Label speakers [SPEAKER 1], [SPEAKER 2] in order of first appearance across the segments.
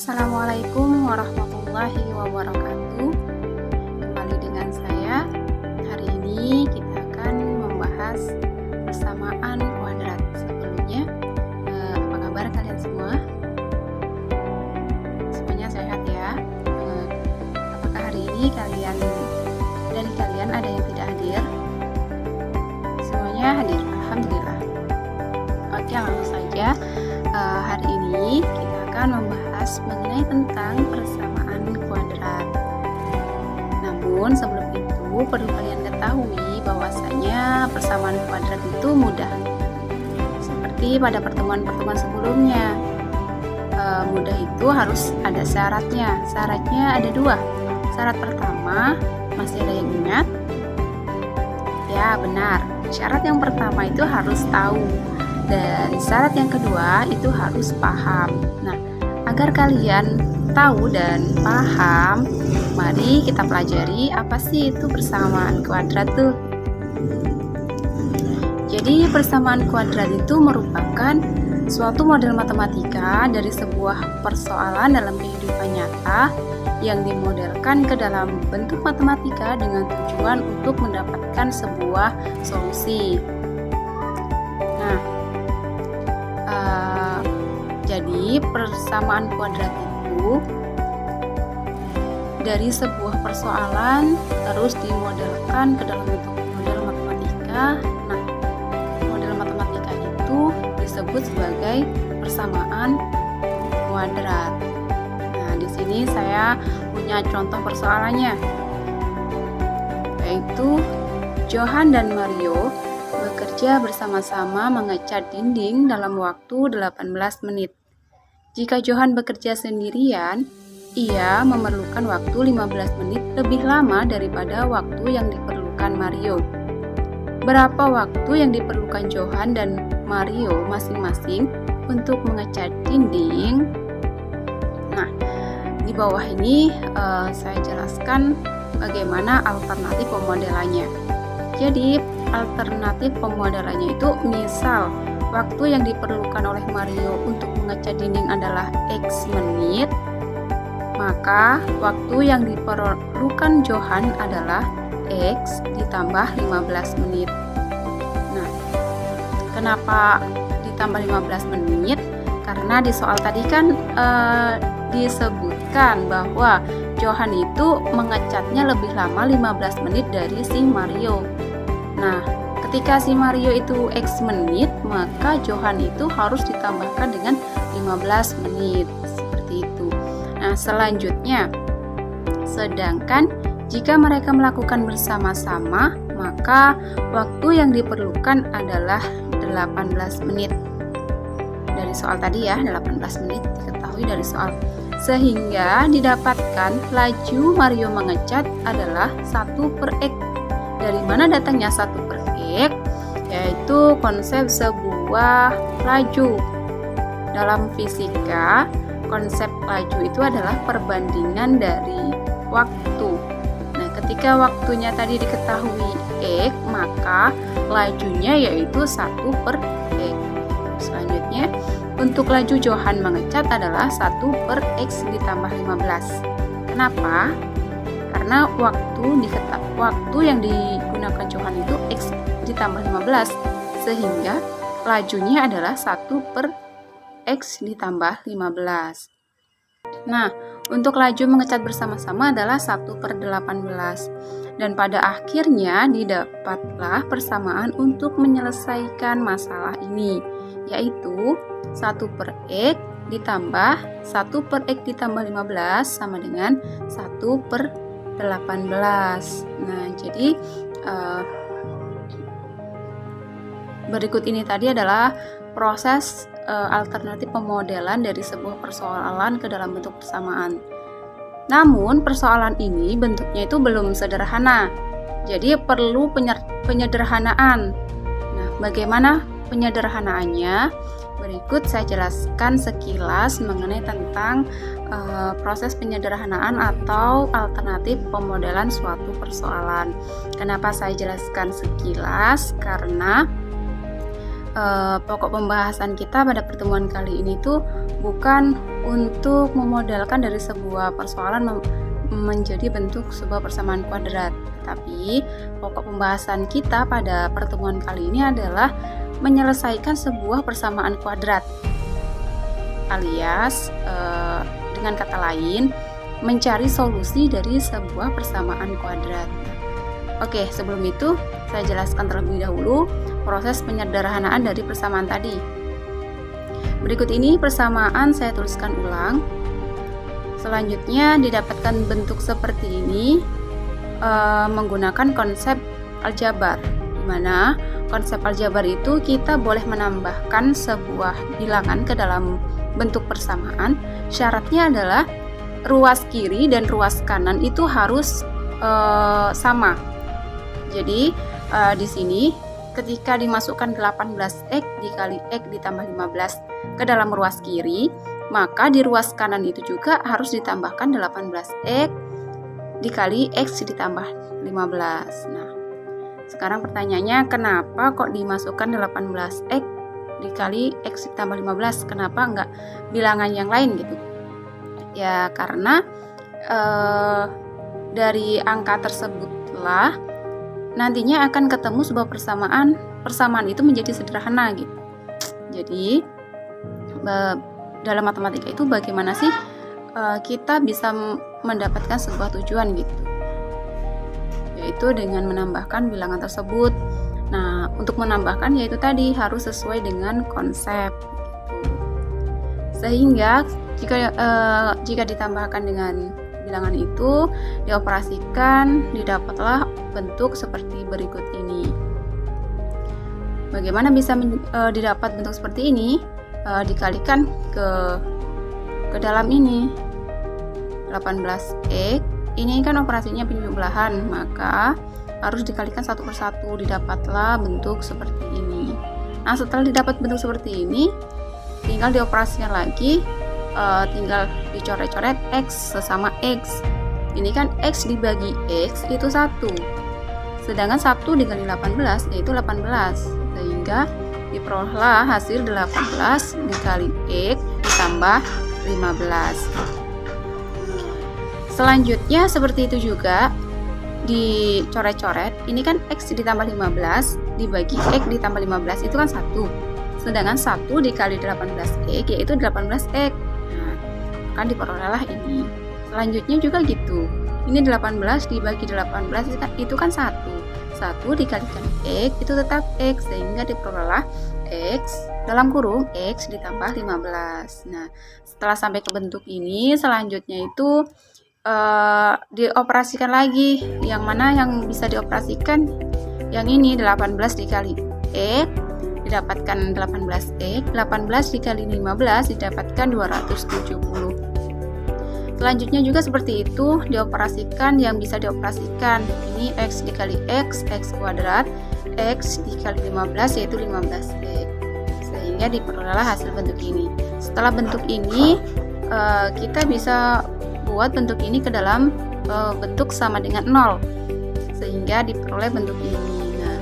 [SPEAKER 1] Assalamualaikum warahmatullahi wabarakatuh. Kembali dengan saya. Hari ini kita akan membahas persamaan kuadrat. Sebelumnya, apa kabar kalian semua? Semuanya sehat ya? Apakah hari ini dari kalian ada yang tidak hadir? Semuanya hadir, alhamdulillah. Oke, langsung saja. Hari ini kita akan membahas mengenai tentang persamaan kuadrat. Namun sebelum itu perlu kalian ketahui bahwasanya persamaan kuadrat itu mudah. Seperti pada pertemuan-pertemuan sebelumnya, mudah itu harus ada syaratnya. Syaratnya ada dua. Syarat pertama, masih ada yang ingat? Ya, benar. Syarat yang pertama itu harus tahu. Dan syarat yang kedua itu harus paham. Nah, agar kalian tahu dan paham, mari kita pelajari apa sih itu persamaan kuadrat tuh. Jadi persamaan kuadrat itu merupakan suatu model matematika dari sebuah persoalan dalam kehidupan nyata yang dimodelkan ke dalam bentuk matematika dengan tujuan untuk mendapatkan sebuah solusi. Jadi persamaan kuadrat itu dari sebuah persoalan terus dimodelkan ke dalam bentuk model matematika. Nah, model matematika itu disebut sebagai persamaan kuadrat. Nah, di sini saya punya contoh persoalannya, yaitu Johan dan Mario bekerja bersama-sama mengecat dinding dalam waktu 18 menit. Jika Johan bekerja sendirian, ia memerlukan waktu 15 menit lebih lama daripada waktu yang diperlukan Mario. Berapa waktu yang diperlukan Johan dan Mario masing-masing untuk mengecat dinding? Nah, di bawah ini saya jelaskan bagaimana alternatif pemodelannya. Jadi, alternatif pemodelannya itu misal waktu yang diperlukan oleh Mario untuk mengecat dinding adalah X menit, maka waktu yang diperlukan Johan adalah X ditambah 15 menit. Nah, kenapa ditambah 15 menit? Karena di soal tadi kan disebutkan bahwa Johan itu mengecatnya lebih lama 15 menit dari si Mario. Nah, ketika si Mario itu X menit, maka Johan itu harus ditambahkan dengan 15 menit. Seperti itu. Nah, selanjutnya, sedangkan jika mereka melakukan bersama-sama, maka waktu yang diperlukan adalah 18 menit. Dari soal tadi ya, 18 menit diketahui dari soal. Sehingga didapatkan laju Mario mengecat adalah 1/X. Dari mana datangnya 1/X? Yaitu konsep sebuah laju. Dalam fisika, konsep laju itu adalah perbandingan dari waktu. Nah, ketika waktunya tadi diketahui X, maka lajunya yaitu 1/X. Selanjutnya, untuk laju Johan mengecat adalah 1/X ditambah 15. Kenapa? Karena waktu yang digunakan Johan itu X ditambah 15, sehingga lajunya adalah 1/X ditambah 15. Nah, untuk laju mengecat bersama-sama adalah 1/18. Dan pada akhirnya didapatlah persamaan untuk menyelesaikan masalah ini, yaitu 1/X ditambah 1/X ditambah 15 sama dengan 1/18. Nah, jadi berikut ini tadi adalah proses alternatif pemodelan dari sebuah persoalan ke dalam bentuk persamaan. Namun, persoalan ini bentuknya itu belum sederhana. Jadi perlu penyederhanaan. Nah, bagaimana penyederhanaannya? Berikut saya jelaskan sekilas mengenai tentang proses penyederhanaan atau alternatif pemodelan suatu persoalan. Kenapa saya jelaskan sekilas? Karena pokok pembahasan kita pada pertemuan kali ini tuh bukan untuk memodelkan dari sebuah persoalan menjadi bentuk sebuah persamaan kuadrat, tapi pokok pembahasan kita pada pertemuan kali ini adalah menyelesaikan sebuah persamaan kuadrat, alias dengan kata lain mencari solusi dari sebuah persamaan kuadrat. Oke, sebelum itu saya jelaskan terlebih dahulu proses penyederhanaan dari persamaan tadi. Berikut ini persamaan saya tuliskan ulang. Selanjutnya didapatkan bentuk seperti ini menggunakan konsep aljabar, di mana konsep aljabar itu kita boleh menambahkan sebuah bilangan ke dalam bentuk persamaan. Syaratnya adalah ruas kiri dan ruas kanan itu harus sama. Jadi di sini ketika dimasukkan 18x dikali x ditambah 15 ke dalam ruas kiri, maka di ruas kanan itu juga harus ditambahkan 18x dikali x ditambah 15. Nah, sekarang pertanyaannya, kenapa kok dimasukkan 18x dikali x ditambah 15? Kenapa enggak bilangan yang lain gitu? Ya, karena dari angka tersebutlah nantinya akan ketemu sebuah persamaan itu menjadi sederhana gitu. Jadi dalam matematika itu bagaimana sih kita bisa mendapatkan sebuah tujuan gitu, yaitu dengan menambahkan bilangan tersebut. Nah, untuk menambahkan yaitu tadi harus sesuai dengan konsep gitu. Sehingga jika ditambahkan dengan bilangan itu dioperasikan, didapatlah bentuk seperti berikut ini. Bagaimana bisa didapat bentuk seperti ini? Dikalikan ke dalam ini 18x, ini kan operasinya penjumlahan, maka harus dikalikan satu persatu, didapatlah bentuk seperti ini. Nah, setelah didapat bentuk seperti ini, tinggal dioperasikan lagi, tinggal dicoret-coret x sesama x. Ini kan x dibagi x itu 1, sedangkan 1 dikali 18 yaitu 18, sehingga diperolehlah hasil 18 dikali x ditambah 15. Selanjutnya seperti itu juga dicoret-coret. Ini kan x ditambah 15 dibagi x ditambah 15 itu kan 1, sedangkan 1 dikali 18x yaitu 18x. Nah, akan diperolehlah ini. Selanjutnya juga gitu, ini 18 dibagi 18 itu kan 1 dikalikan x itu tetap x, sehingga diperolehlah x dalam kurung x ditambah 15. Nah, setelah sampai ke bentuk ini, selanjutnya itu dioperasikan lagi. Yang mana yang bisa dioperasikan? Yang ini 18 dikali x didapatkan 18x, 18 dikali 15 didapatkan 270. Selanjutnya juga seperti itu dioperasikan yang bisa dioperasikan. Ini x dikali x kuadrat, x dikali 15 yaitu 15x, sehingga diperolehlah hasil bentuk ini. Setelah bentuk ini kita bisa buat bentuk ini ke dalam bentuk sama dengan 0, sehingga diperoleh bentuk ini. Nah,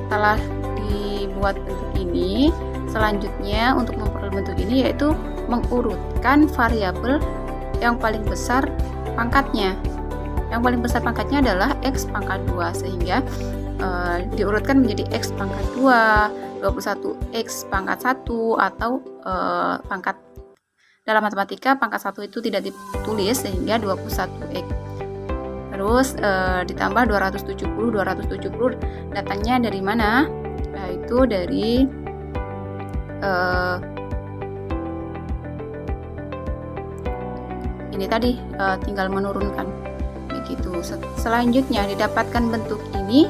[SPEAKER 1] setelah dibuat bentuk ini, selanjutnya untuk memperoleh bentuk ini yaitu mengurutkan variabel yang paling besar pangkatnya. Yang paling besar pangkatnya adalah x pangkat 2, sehingga diurutkan menjadi x pangkat 2, 21x pangkat 1, atau pangkat dalam matematika pangkat 1 itu tidak ditulis, sehingga 21x. Terus ditambah 270 datangnya dari mana? Yaitu dari ini tadi, tinggal menurunkan begitu. Selanjutnya didapatkan bentuk ini,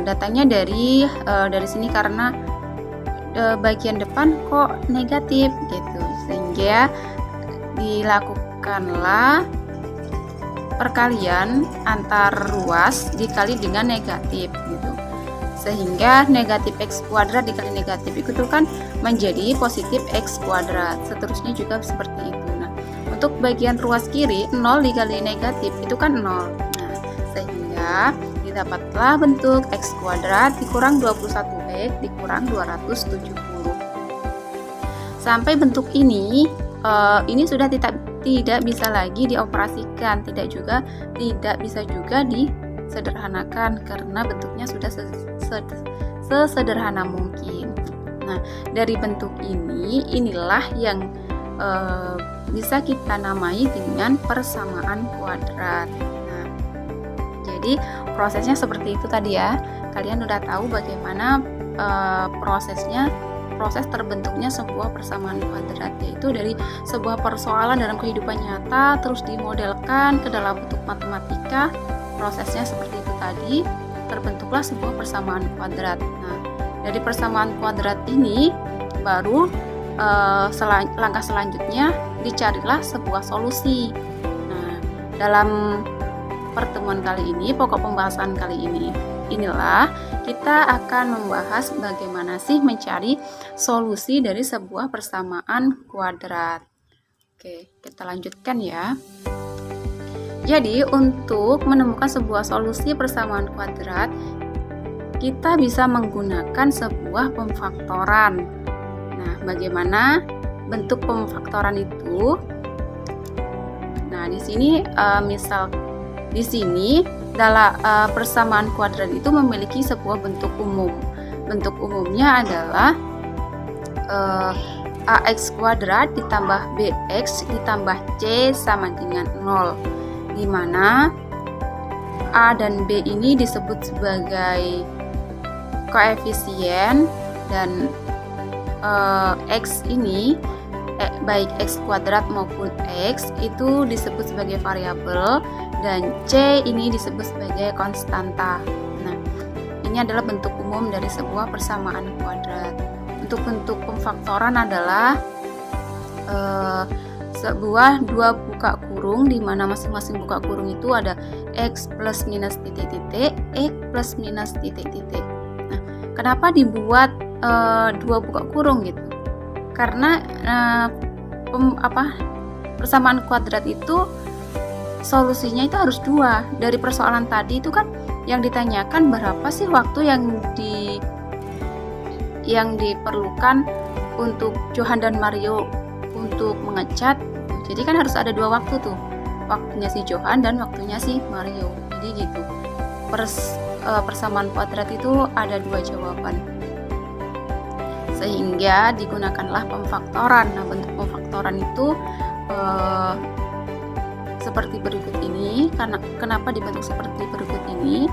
[SPEAKER 1] datangnya dari sini, karena bagian depan kok negatif gitu, sehingga dilakukanlah perkalian antar ruas dikali dengan negatif gitu, sehingga negatif x kuadrat dikali negatif itu kan menjadi positif x kuadrat. Seterusnya juga seperti itu. Nah, untuk bagian ruas kiri 0 dikali negatif itu kan 0. Nah, sehingga dapatlah bentuk X kuadrat dikurang 21X dikurang 270. Sampai bentuk ini sudah tidak bisa lagi dioperasikan, tidak bisa juga disederhanakan karena bentuknya sudah sesederhana mungkin. Nah, dari bentuk inilah yang bisa kita namai dengan persamaan kuadrat. Nah, jadi prosesnya seperti itu tadi ya. Kalian udah tahu bagaimana proses terbentuknya sebuah persamaan kuadrat, yaitu dari sebuah persoalan dalam kehidupan nyata terus dimodelkan ke dalam bentuk matematika. Prosesnya seperti itu tadi, terbentuklah sebuah persamaan kuadrat. Nah, dari persamaan kuadrat ini baru langkah selanjutnya dicarilah sebuah solusi. Nah, dalam pertemuan kali ini, pokok pembahasan kali inilah kita akan membahas bagaimana sih mencari solusi dari sebuah persamaan kuadrat. Oke, kita lanjutkan ya. Jadi, untuk menemukan sebuah solusi persamaan kuadrat, kita bisa menggunakan sebuah pemfaktoran. Nah, bagaimana bentuk pemfaktoran itu? Nah, di sini dalam persamaan kuadrat itu memiliki sebuah bentuk umum. Bentuk umumnya adalah ax kuadrat ditambah bx ditambah c sama dengan 0, di mana a dan b ini disebut sebagai koefisien dan x ini baik x kuadrat maupun x itu disebut sebagai variabel dan c ini disebut sebagai konstanta. Nah, ini adalah bentuk umum dari sebuah persamaan kuadrat. Untuk bentuk pemfaktoran adalah sebuah dua buka kurung di mana masing-masing buka kurung itu ada x plus minus titik-titik, x plus minus titik-titik. Nah, kenapa dibuat dua buka kurung gitu? Karena persamaan kuadrat itu solusinya itu harus dua. Dari persoalan tadi itu kan yang ditanyakan berapa sih waktu yang diperlukan untuk Johan dan Mario untuk mengecat. Jadi kan harus ada dua waktu tuh, waktunya si Johan dan waktunya si Mario. Jadi gitu. Persamaan kuadrat itu ada dua jawaban, sehingga digunakanlah pemfaktoran. Nah, bentuk pemfaktoran itu seperti berikut ini. Kenapa dibentuk seperti berikut ini?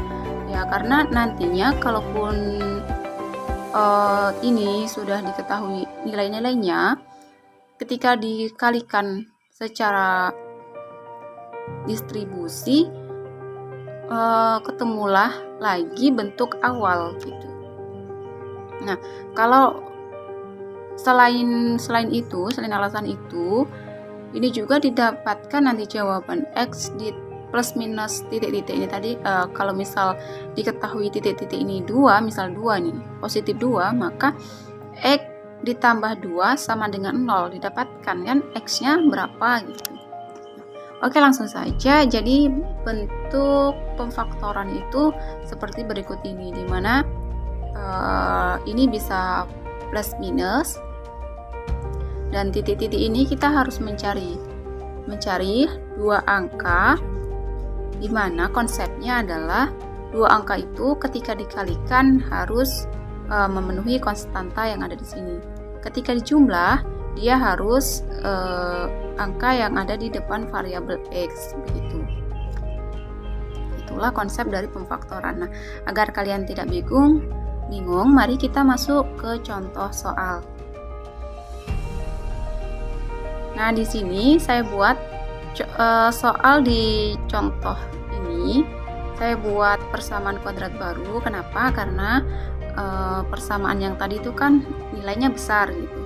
[SPEAKER 1] Ya, karena nantinya kalaupun ini sudah diketahui nilai-nilainya, ketika dikalikan secara distribusi, ketemulah lagi bentuk awal gitu. Nah, kalau selain alasan itu, ini juga didapatkan nanti jawaban x di plus minus titik-titik ini tadi. Kalau misal diketahui titik-titik ini 2, misal 2 nih, positif 2, maka x ditambah 2 sama dengan 0, didapatkan kan x-nya berapa gitu. Oke, langsung saja. Jadi bentuk pemfaktoran itu seperti berikut ini, dimana ini bisa plus minus, dan titik-titik ini kita harus mencari dua angka, di mana konsepnya adalah dua angka itu ketika dikalikan harus memenuhi konstanta yang ada di sini. Ketika dijumlah, dia harus angka yang ada di depan variabel x, begitu. Itulah konsep dari pemfaktoran. Nah, agar kalian tidak bingung, mari kita masuk ke contoh soal. Nah, di sini saya buat soal di contoh ini. Saya buat persamaan kuadrat baru. Kenapa? Karena persamaan yang tadi itu kan nilainya besar gitu.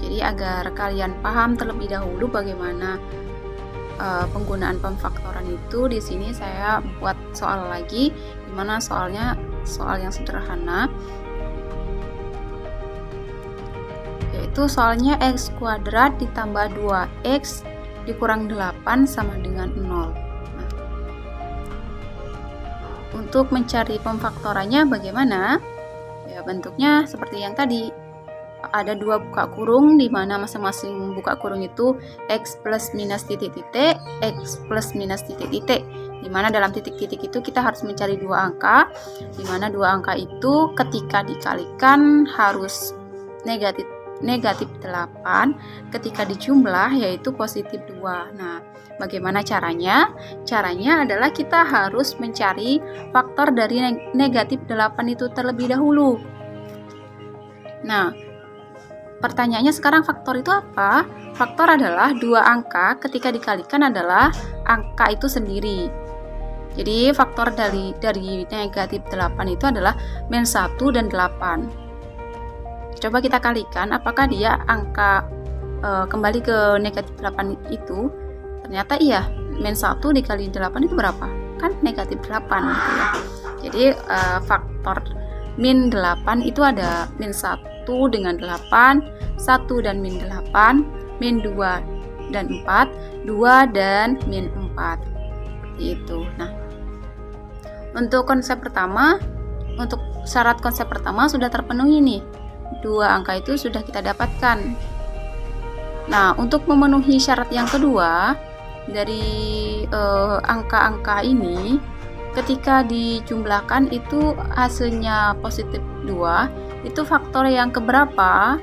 [SPEAKER 1] Jadi agar kalian paham terlebih dahulu bagaimana penggunaan pemfaktoran itu, di sini saya buat soal lagi, dimana soalnya soal yang sederhana, yaitu soalnya x kuadrat ditambah 2x dikurang 8 sama dengan 0. Nah, untuk mencari pemfaktorannya bagaimana? Ya, bentuknya seperti yang tadi. Ada dua buka kurung di mana masing-masing buka kurung itu x plus minus titik-titik, x plus minus titik-titik. Di mana dalam titik-titik itu kita harus mencari dua angka, di mana dua angka itu ketika dikalikan harus negatif 8, ketika dijumlah yaitu positif 2. Nah, bagaimana caranya? Caranya adalah kita harus mencari faktor dari negatif 8 itu terlebih dahulu. Nah, pertanyaannya sekarang faktor itu apa? Faktor adalah dua angka ketika dikalikan adalah angka itu sendiri. Jadi faktor dari negatif 8 itu adalah min 1 dan 8. Coba kita kalikan apakah dia angka kembali ke negatif 8 itu. Ternyata iya, min 1 dikali 8 itu berapa? Kan negatif 8 gitu ya. Jadi faktor min 8 itu ada min 1 dengan 8, 1 dan min 8, min 2 dan 4, 2 dan min 4. Itu. Nah, untuk syarat konsep pertama sudah terpenuhi nih. Dua angka itu sudah kita dapatkan. Nah, untuk memenuhi syarat yang kedua dari angka-angka ini, ketika dijumlahkan itu hasilnya positif 2, itu faktor yang keberapa?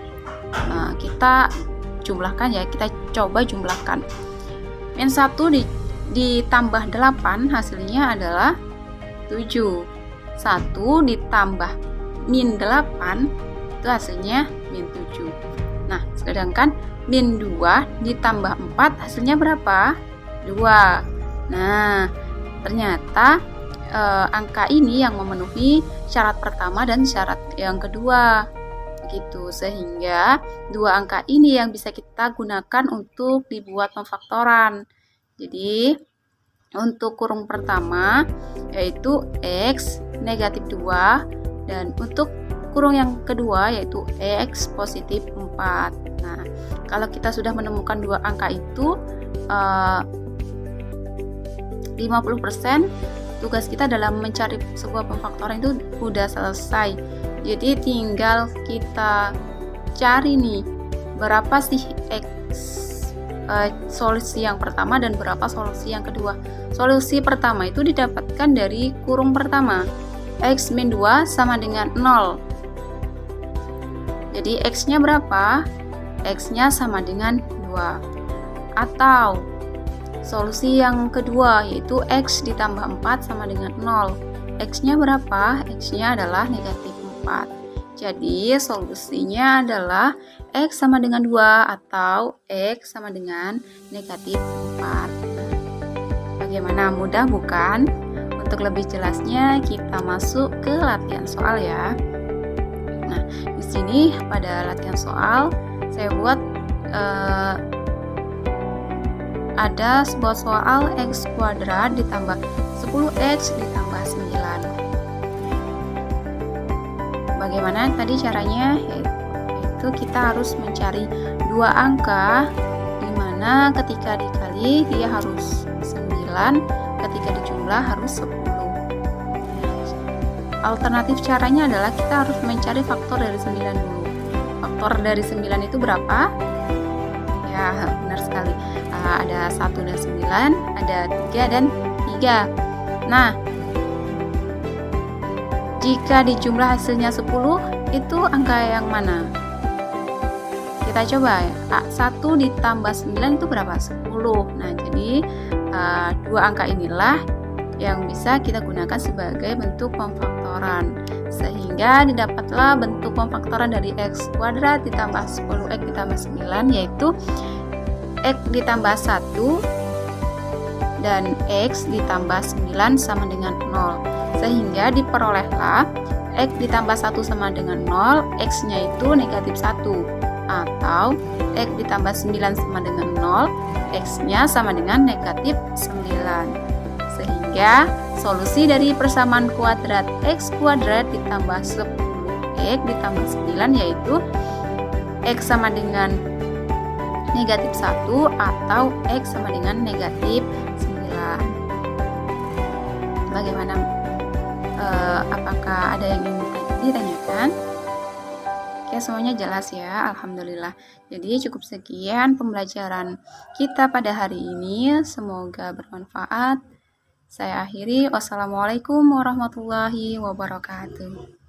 [SPEAKER 1] Nah, kita jumlahkan ya, kita coba jumlahkan. Min 1 ditambah 8 hasilnya adalah 7. 1 ditambah min 8 itu hasilnya min 7. Nah, sedangkan min 2 ditambah 4 hasilnya berapa? 2. Nah, ternyata angka ini yang memenuhi syarat pertama dan syarat yang kedua. Gitu. Sehingga dua angka ini yang bisa kita gunakan untuk dibuat pemfaktoran. Jadi, untuk kurung pertama yaitu x negatif 2 dan untuk kurung yang kedua yaitu x positif 4. Nah, kalau kita sudah menemukan dua angka itu 50%, tugas kita dalam mencari sebuah pemfaktoran itu udah selesai. Jadi tinggal kita cari nih berapa sih x solusi yang pertama dan berapa solusi yang kedua. Solusi pertama itu didapatkan dari kurung pertama. X min 2 sama dengan 0. Jadi X-nya berapa? X-nya sama dengan 2. Atau solusi yang kedua yaitu X ditambah 4 sama dengan 0. X-nya berapa? X-nya adalah negatif 4. Jadi solusinya adalah X sama dengan 2 atau X sama dengan negatif 4. Bagaimana, mudah bukan? Untuk lebih jelasnya kita masuk ke latihan soal ya. Nah, di sini pada latihan soal saya buat ada sebuah soal x kuadrat ditambah 10x ditambah 9. Bagaimana tadi caranya? Yaitu kita harus mencari dua angka di mana ketika dikali dia harus 9, ketika dijumlah harus 10. Alternatif caranya adalah kita harus mencari faktor dari 9 dulu. Faktor dari 9 itu berapa? Ya, benar sekali. Ada 1 dan 9, ada 3 dan 3. Nah, jika dijumlah hasilnya 10, itu angka yang mana? Kita coba ya. 1 ditambah 9 itu berapa? 10. Nah, jadi dua angka inilah yang bisa kita gunakan sebagai bentuk pemfaktoran, sehingga didapatlah bentuk pemfaktoran dari x kuadrat ditambah 10x ditambah 9 yaitu x ditambah 1 dan x ditambah 9 sama dengan 0, sehingga diperolehlah x ditambah 1 sama dengan 0, x-nya itu negatif 1, atau x ditambah 9 sama dengan 0, x-nya sama dengan negatif 9. Sehingga solusi dari persamaan kuadrat x kuadrat ditambah 10x ditambah 9 yaitu x sama dengan negatif 1 atau x sama dengan negatif 9. Bagaimana Apakah ada yang ingin ditanyakan? Oke, semuanya jelas ya, alhamdulillah. Jadi cukup sekian pembelajaran kita pada hari ini. Semoga bermanfaat. Saya akhiri. Wassalamualaikum warahmatullahi wabarakatuh.